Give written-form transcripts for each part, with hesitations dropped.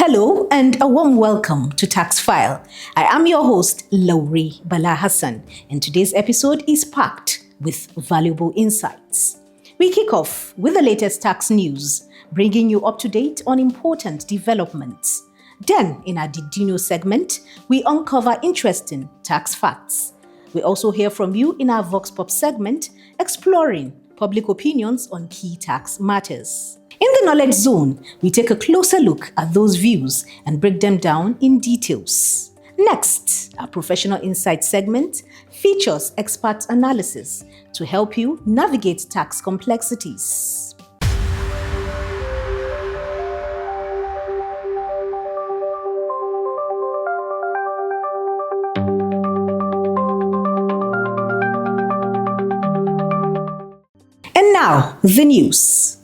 Hello and a warm welcome to Tax File. I am your host, Lauri Bala Hassan, and today's episode is packed with valuable insights. We kick off with the latest tax news, bringing you up to date on important developments. Then, in our Did You Know segment, we uncover interesting tax facts. We also hear from you in our Vox Pop segment, exploring public opinions on key tax matters. In the Knowledge Zone, we take a closer look at those views and break them down in details. Next, our Professional Insight segment features expert analysis to help you navigate tax complexities. And now, the news.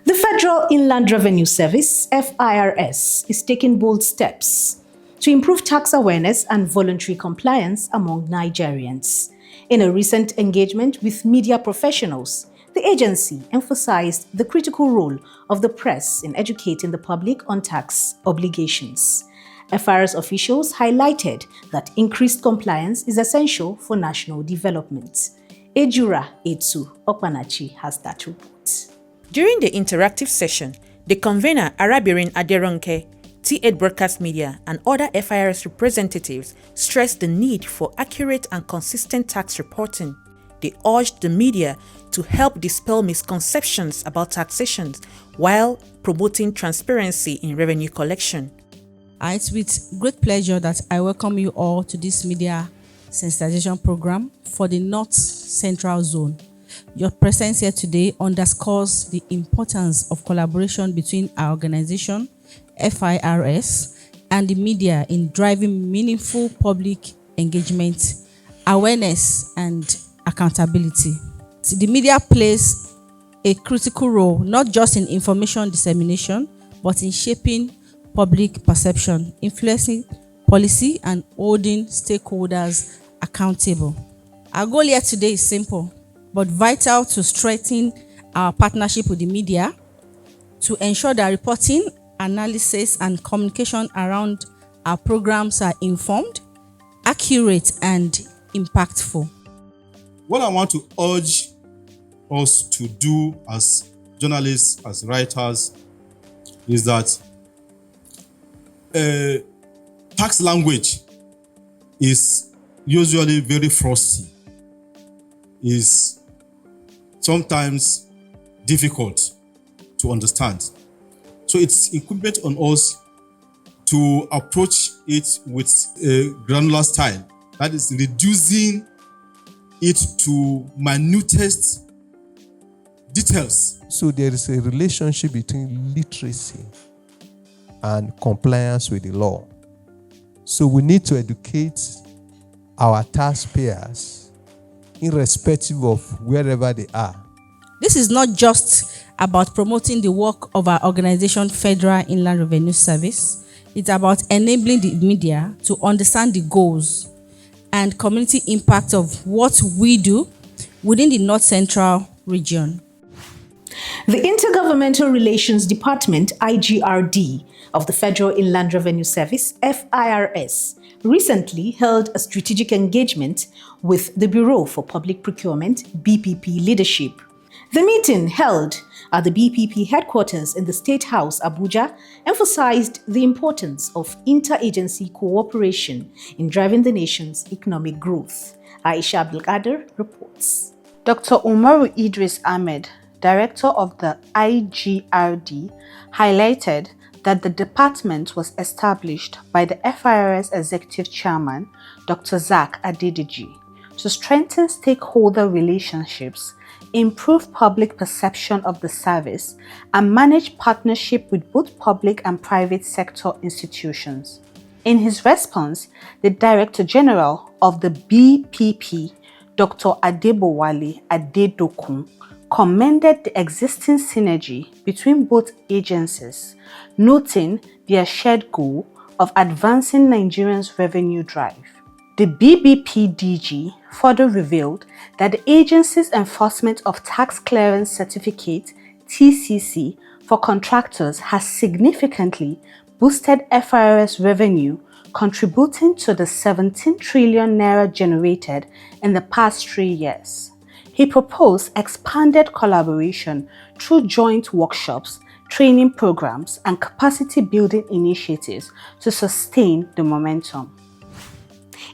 The Federal Inland Revenue Service, FIRS, is taking bold steps to improve tax awareness and voluntary compliance among Nigerians. In a recent engagement with media professionals, the agency emphasized the critical role of the press in educating the public on tax obligations. FIRS officials highlighted that increased compliance is essential for national development. Ejura Etu Okpanachi has that report. During the interactive session, the convener Arabirin Aderonke, T8 Broadcast Media, and other FIRS representatives stressed the need for accurate and consistent tax reporting. They urged the media to help dispel misconceptions about taxation while promoting transparency in revenue collection. It's with great pleasure that I welcome you all to this media sensitization program for the North Central Zone. Your presence here today underscores the importance of collaboration between our organization, FIRS, and the media in driving meaningful public engagement, awareness, and accountability. The media plays a critical role not just in information dissemination, but in shaping public perception, influencing policy, and holding stakeholders accountable. Our goal here today is simple, but vital to strengthen our partnership with the media to ensure that reporting, analysis, and communication around our programs are informed, accurate, and impactful. What I want to urge us to do as journalists, as writers, is that tax language is usually very frosty, is sometimes difficult to understand. So it's incumbent on us to approach it with a granular style, that is reducing it to minutest details. So there is a relationship between literacy and compliance with the law. So we need to educate our taxpayers irrespective of wherever they are. This is not just about promoting the work of our organization, Federal Inland Revenue Service. It's about enabling the media to understand the goals and community impact of what we do within the North Central region. The Intergovernmental Relations Department, IGRD, of the Federal Inland Revenue Service, FIRS, recently held a strategic engagement with the Bureau for Public Procurement, BPP leadership. The meeting, held at the BPP headquarters in the State House, Abuja, emphasized the importance of interagency cooperation in driving the nation's economic growth. Aisha Abdelkader reports. Dr. Umaru Idris Ahmed, Director of the IGRD, highlighted that the department was established by the FIRS Executive Chairman, Dr. Zach Adedeji, to strengthen stakeholder relationships, improve public perception of the service, and manage partnership with both public and private sector institutions. In his response, the Director General of the BPP, Dr. Adebowale Adedokun, commended the existing synergy between both agencies, noting their shared goal of advancing Nigerians' revenue drive. The BBPDG further revealed that the agency's enforcement of Tax Clearance Certificate (TCC) for contractors has significantly boosted FIRS revenue, contributing to the 17 trillion naira generated in the past 3 years. He proposed expanded collaboration through joint workshops, training programs, and capacity building initiatives to sustain the momentum.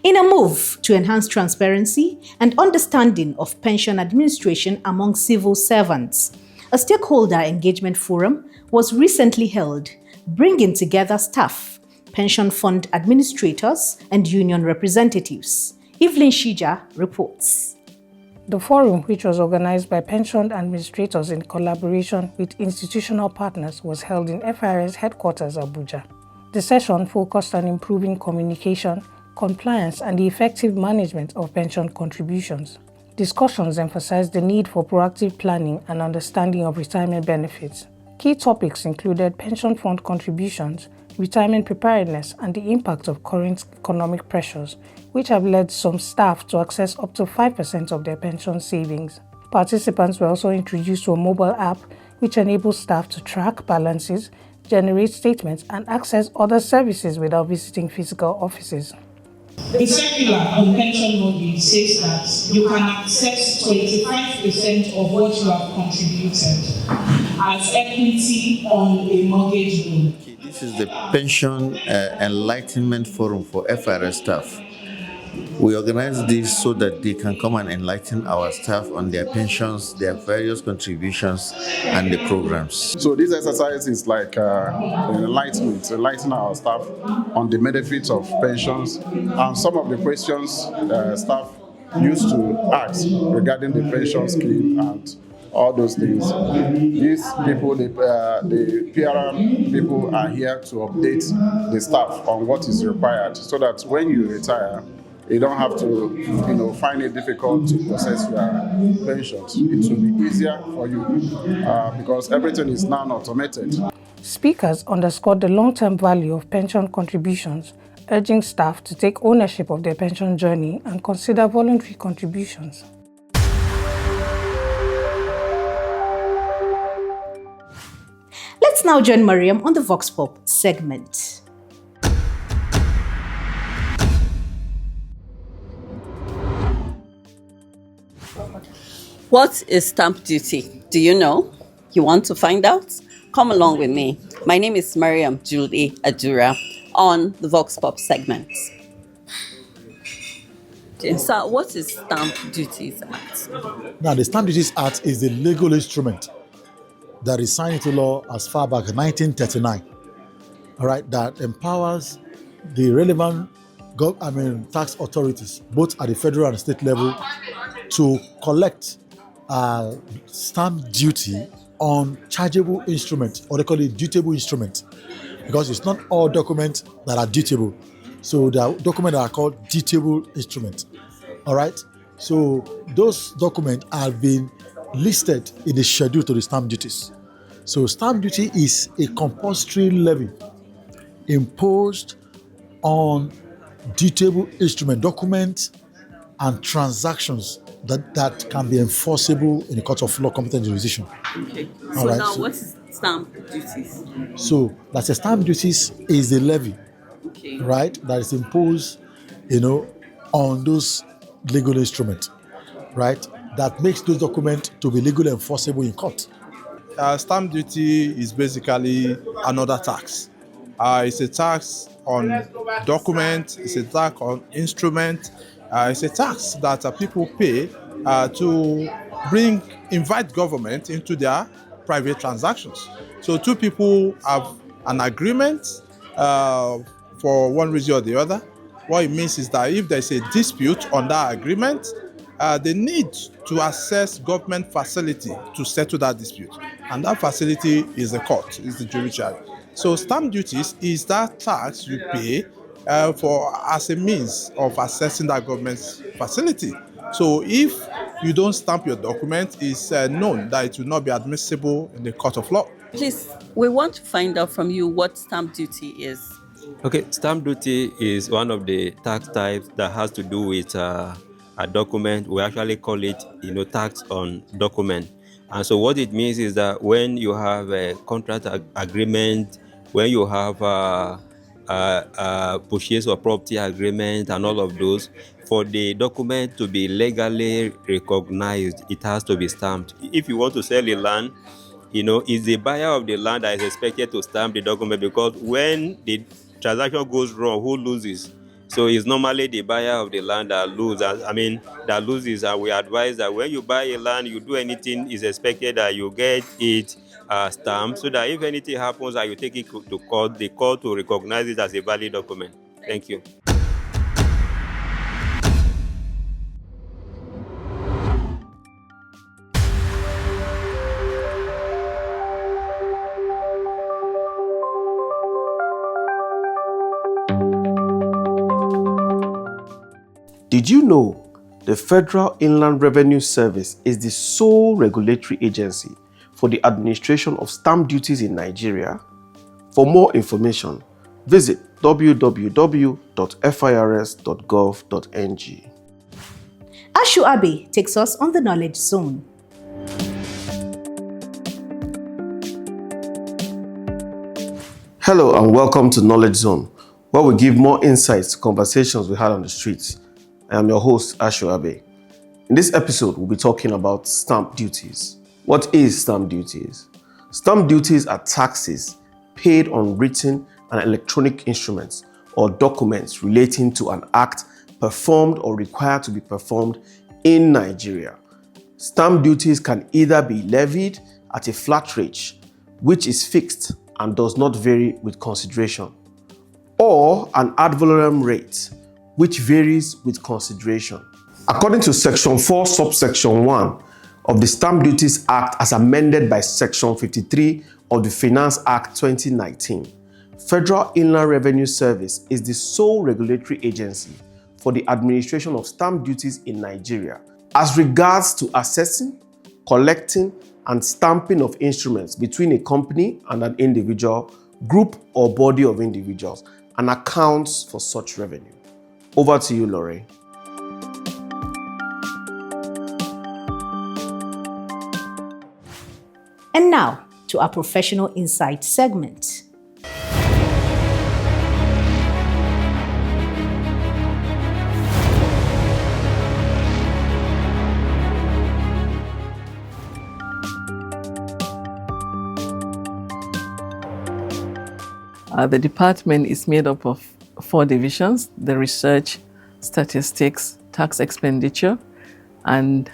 In a move to enhance transparency and understanding of pension administration among civil servants, a stakeholder engagement forum was recently held, bringing together staff, pension fund administrators, and union representatives. Evelyn Shija reports. The forum, which was organized by pension administrators in collaboration with institutional partners, was held in FIRS headquarters, Abuja. The session focused on improving communication, compliance, and the effective management of pension contributions. Discussions emphasized the need for proactive planning and understanding of retirement benefits. Key topics included pension fund contributions, retirement preparedness, and the impact of current economic pressures, which have led some staff to access up to 5% of their pension savings. Participants were also introduced to a mobile app which enables staff to track balances, generate statements, and access other services without visiting physical offices. The circular on pension mortgage says that you can access 25% of what you have contributed as equity on a mortgage loan. This is the Pension Enlightenment Forum for FIRS staff. We organize this so that they can come and enlighten our staff on their pensions, their various contributions, and the programs. So this exercise is like enlighten our staff on the benefits of pensions and some of the questions staff used to ask regarding the pension scheme and all those things. These people, the PRM people are here to update the staff on what is required so that when you retire, you don't have to, find it difficult to process your pensions. It will be easier for you because everything is now automated. Speakers underscored the long-term value of pension contributions, urging staff to take ownership of their pension journey and consider voluntary contributions. Let's now join Mariam on the Vox Pop segment. What is stamp duty? Do you know? You want to find out? Come along with me. My name is Mariam Julie Adura on the Vox Pop segment. Okay, so what is Stamp Duties Act? Now, the Stamp Duties Act is the legal instrument that is signed into law as far back as 1939. All right, that empowers the relevant tax authorities, both at the federal and state level, to collect stamp duty on chargeable instruments, or they call it dutiable instruments, because it's not all documents that are dutiable. So there are documents that are called dutiable instruments. All right. So those documents have been listed in the schedule to the stamp duties. So stamp duty is a compulsory levy imposed on dutiable instrument documents and transactions that can be enforceable in the court of law competent jurisdiction. Okay. All So right, now so- what is stamp duties? So that's a stamp duties is a levy, Okay. right, that is imposed, on those legal instruments, right, that makes those documents to be legally enforceable in court. Stamp duty is basically another tax. It's a tax on documents, it's a tax on instruments, it's a tax that people pay to invite government into their private transactions. So two people have an agreement for one reason or the other. What it means is that if there's a dispute on that agreement, they need to access government facility to settle that dispute. And that facility is the court, is the judiciary. So stamp duties is that tax you pay as a means of accessing that government's facility. So if you don't stamp your document, it's known that it will not be admissible in the court of law. Please, we want to find out from you what stamp duty is. Okay, stamp duty is one of the tax types that has to do with a document. We actually call it, tax on document. And so what it means is that when you have a contract agreement, when you have a purchase or property agreement and all of those, for the document to be legally recognized, it has to be stamped. If you want to sell a land, it's the buyer of the land that is expected to stamp the document, because when the transaction goes wrong, who loses? So it's normally the buyer of the land that loses. And we advise that when you buy a land, you do anything, it's expected that you get it stamped, so that if anything happens and you take it to court, the court will recognize it as a valid document. Thank you. Did you know the Federal Inland Revenue Service is the sole regulatory agency for the administration of stamp duties in Nigeria? For more information, visit www.firs.gov.ng. Ashu Abe takes us on the Knowledge Zone. Hello and welcome to Knowledge Zone, where we give more insights to conversations we had on the streets. I am your host, Ashu Abe. In this episode, we'll be talking about stamp duties. What is stamp duties? Stamp duties are taxes paid on written and electronic instruments or documents relating to an act performed or required to be performed in Nigeria. Stamp duties can either be levied at a flat rate, which is fixed and does not vary with consideration, or an ad valorem rate, which varies with consideration. According to Section 4, Subsection 1 of the Stamp Duties Act as amended by Section 53 of the Finance Act 2019, Federal Inland Revenue Service is the sole regulatory agency for the administration of stamp duties in Nigeria as regards to assessing, collecting, and stamping of instruments between a company and an individual, group, or body of individuals, and accounts for such revenue. Over to you, Laurie. And now to our Professional Insight segment. The department is made up of 4 divisions: the research, statistics, tax expenditure, and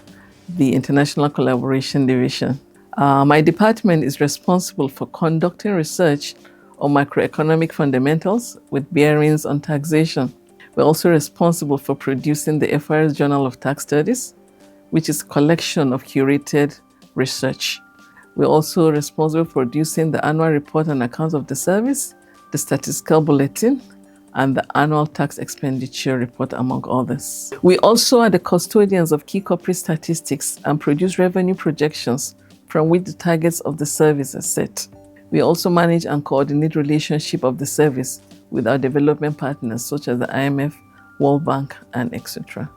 the international collaboration division. My department is responsible for conducting research on macroeconomic fundamentals with bearings on taxation. We're also responsible for producing the FIRS Journal of Tax Studies, which is a collection of curated research. We're also responsible for producing the annual report and accounts of the service, the statistical bulletin, and the annual tax expenditure report, among others. We also are the custodians of key corporate statistics and produce revenue projections from which the targets of the service are set. We also manage and coordinate relationship of the service with our development partners such as the IMF, World Bank, and etc.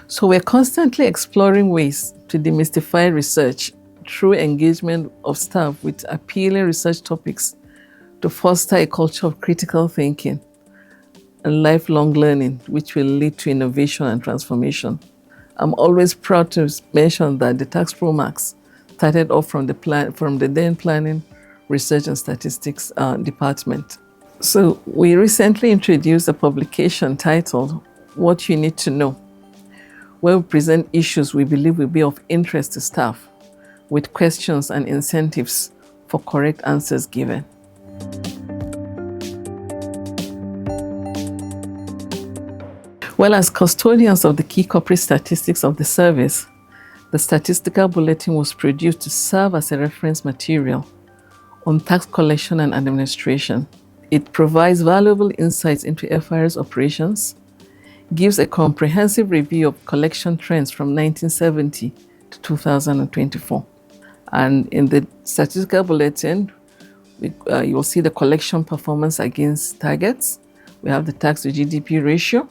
So we're constantly exploring ways to demystify research through engagement of staff with appealing research topics to foster a culture of critical thinking and lifelong learning, which will lead to innovation and transformation. I'm always proud to mention that the Tax Pro Max started off from the then Planning, Research and Statistics department. So we recently introduced a publication titled What You Need to Know, where we present issues we believe will be of interest to staff, with questions and incentives for correct answers given. Well, as custodians of the key corporate statistics of the service, the statistical bulletin was produced to serve as a reference material on tax collection and administration. It provides valuable insights into FIR's operations, gives a comprehensive review of collection trends from 1970 to 2024, And in the statistical bulletin, you will see the collection performance against targets. We have the tax to GDP ratio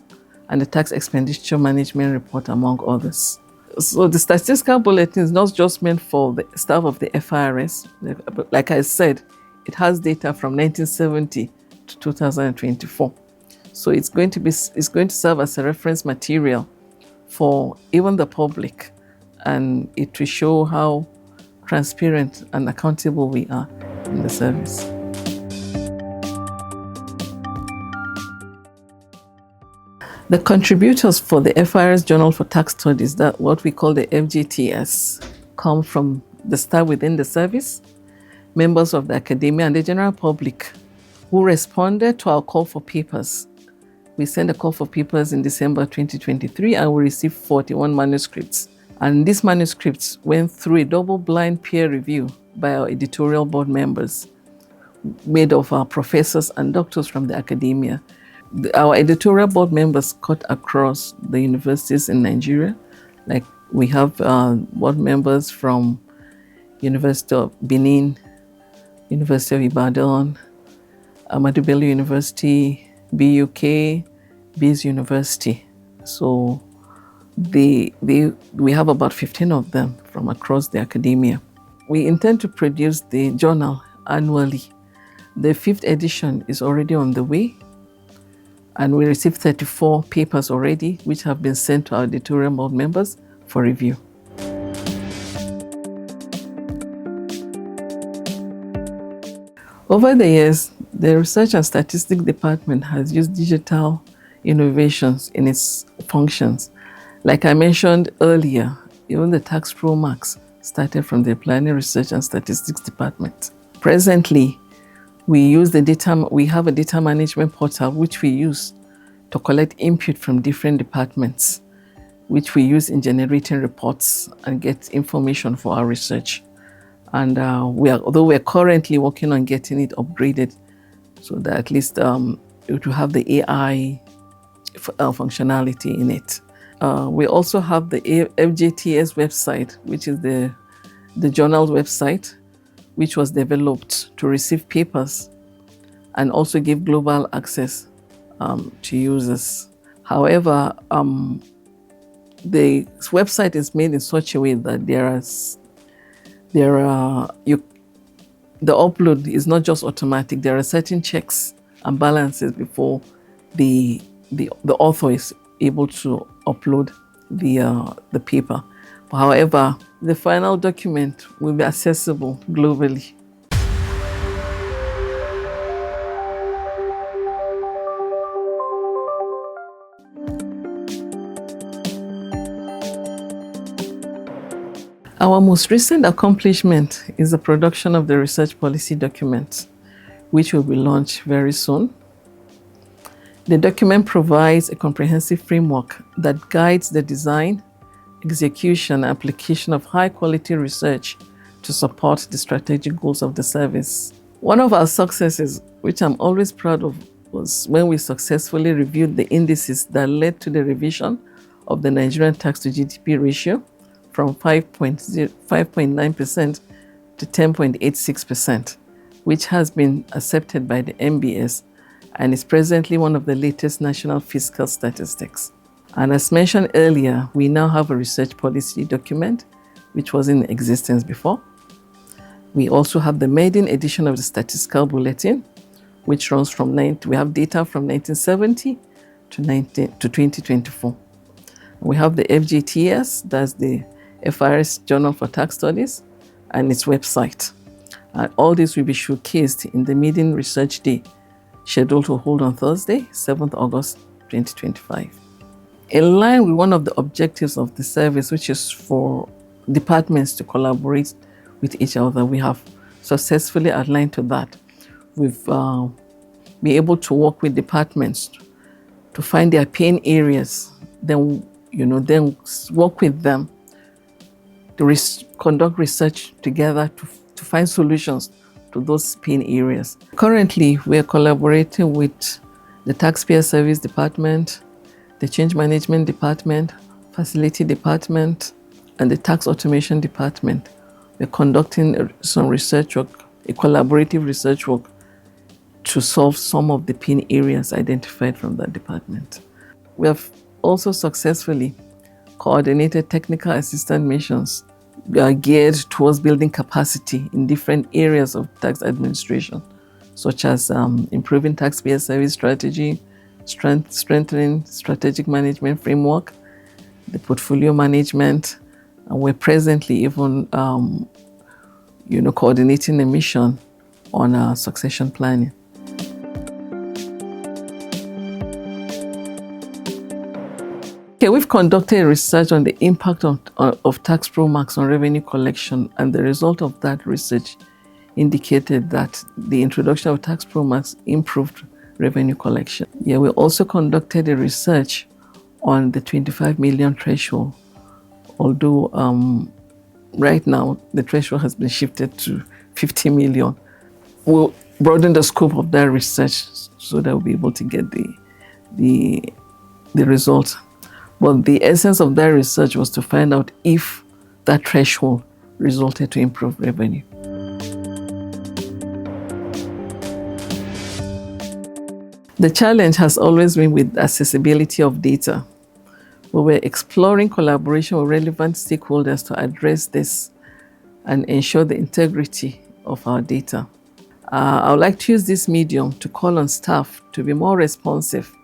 and the tax expenditure management report, among others. So the statistical bulletin is not just meant for the staff of the FIRS. Like I said, it has data from 1970 to 2024. So it's going to serve as a reference material for even the public, and it will show how transparent and accountable we are in the service. The contributors for the FIRS Journal for Tax Studies, that what we call the FJTS, come from the staff within the service, members of the academia, and the general public who responded to our call for papers. We sent a call for papers in December 2023, and we received 41 manuscripts. And these manuscripts went through a double-blind peer review by our editorial board members, made of our professors and doctors from the academia. Our editorial board members cut across the universities in Nigeria. Like we have board members from University of Benin, University of Ibadan, Ahmadu Bello University, BUK, Biz University. So we have about 15 of them from across the academia. We intend to produce the journal annually. The 5th edition is already on the way, and we received 34 papers already, which have been sent to our editorial board members for review. Over the years, the Research and Statistics Department has used digital innovations in its functions. Like I mentioned earlier, even the Tax Pro Max started from the Planning, Research and Statistics Department. Presently, we have a data management portal which we use to collect input from different departments, which we use in generating reports and get information for our research. And although we're currently working on getting it upgraded so that at least it will have the AI functionality in it. We also have the FJTS website, which is the journal website, which was developed to receive papers and also give global access to users. However, the website is made in such a way that the upload is not just automatic. There are certain checks and balances before the author is able to upload the paper. However, the final document will be accessible globally. Our most recent accomplishment is the production of the research policy document, which will be launched very soon. The document provides a comprehensive framework that guides the design, execution, and application of high-quality research to support the strategic goals of the service. One of our successes, which I'm always proud of, was when we successfully reviewed the indices that led to the revision of the Nigerian tax to GDP ratio from 5.9% to 10.86%, which has been accepted by the NBS and is presently one of the latest national fiscal statistics. And as mentioned earlier, we now have a research policy document, which was in existence before. We also have the maiden edition of the statistical bulletin, which runs from we have data from 1970 to 2024. We have the FJTS, that's the FIRS Journal for Tax Studies, and its website. And all this will be showcased in the Maiden Research Day, scheduled to hold on Thursday, 7th August 2025. In line with one of the objectives of the service, which is for departments to collaborate with each other, we have successfully aligned to that. We've been able to work with departments to find their pain areas, then work with them to conduct research together to find solutions to those pain areas. Currently, we are collaborating with the Taxpayer Service Department, the Change Management Department, Facility Department, and the Tax Automation Department We're conducting some research work, a collaborative research work to solve some of the pain areas identified from that department. We have also successfully coordinated technical assistance missions geared towards building capacity in different areas of tax administration, such as improving taxpayer service strategy, strengthening strategic management framework, the portfolio management, and we're presently even coordinating a mission on succession planning. Okay, we've conducted research on the impact of Tax Pro Max on revenue collection, and the result of that research indicated that the introduction of Tax Pro Max improved revenue collection. Yeah, we also conducted a research on the 25 million threshold, although right now the threshold has been shifted to 50 million. We'll broaden the scope of that research so that we'll be able to get the result. But the essence of that research was to find out if that threshold resulted to improved revenue. The challenge has always been with accessibility of data. We were exploring collaboration with relevant stakeholders to address this and ensure the integrity of our data. I would like to use this medium to call on staff to be more responsive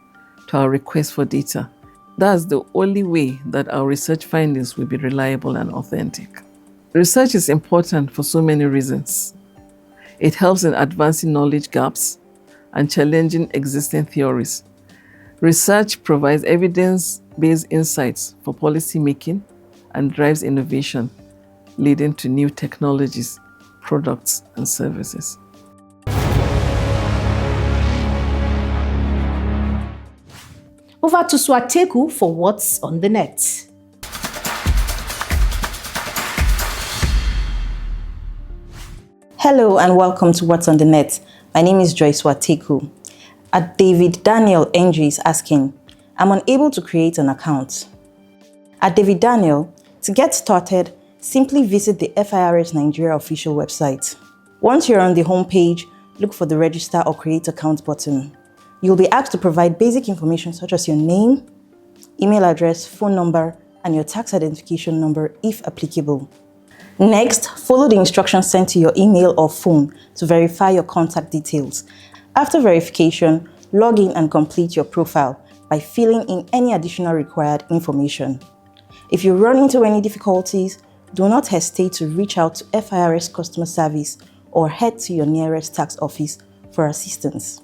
to our requests for data. That's the only way that our research findings will be reliable and authentic. Research is important for so many reasons. It helps in advancing knowledge gaps and challenging existing theories. Research provides evidence-based insights for policy making and drives innovation, leading to new technologies, products, and services. Over to Swateku for what's on the net. Hello and welcome to What's on the Net. My name is Joyce Swateku. David Daniel NG is asking, I'm unable to create an account. David Daniel, to get started, simply visit the FIRS Nigeria official website. Once you're on the homepage, look for the Register or Create Account button. You'll be asked to provide basic information such as your name, email address, phone number, and your tax identification number if applicable. Next, follow the instructions sent to your email or phone to verify your contact details. After verification, log in and complete your profile by filling in any additional required information. If you run into any difficulties, do not hesitate to reach out to FIRS customer service or head to your nearest tax office for assistance.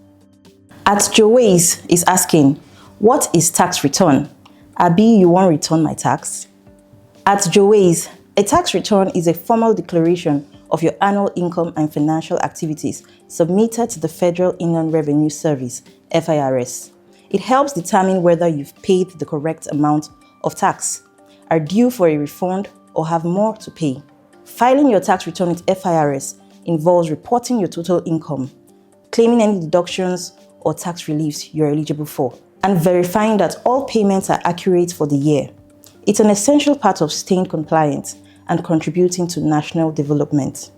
Joways is asking, what is tax return? Abi, you won't return my tax? Joways, a tax return is a formal declaration of your annual income and financial activities submitted to the Federal Inland Revenue Service, FIRS. It helps determine whether you've paid the correct amount of tax, are due for a refund, or have more to pay. Filing your tax return with FIRS involves reporting your total income, claiming any deductions or tax reliefs you're eligible for, and verifying that all payments are accurate for the year. It's an essential part of staying compliant and contributing to national development.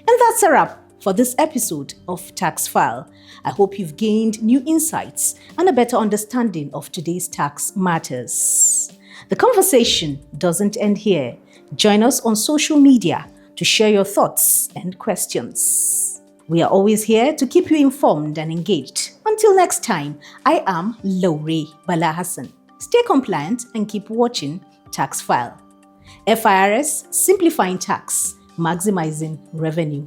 And that's a wrap for this episode of Tax File. I hope you've gained new insights and a better understanding of today's tax matters. The conversation doesn't end here. Join us on social media to share your thoughts and questions. We are always here to keep you informed and engaged. Until next time, I am Lowry Bala Hassan. Stay compliant and keep watching Tax File. FIRS, simplifying tax, maximizing revenue.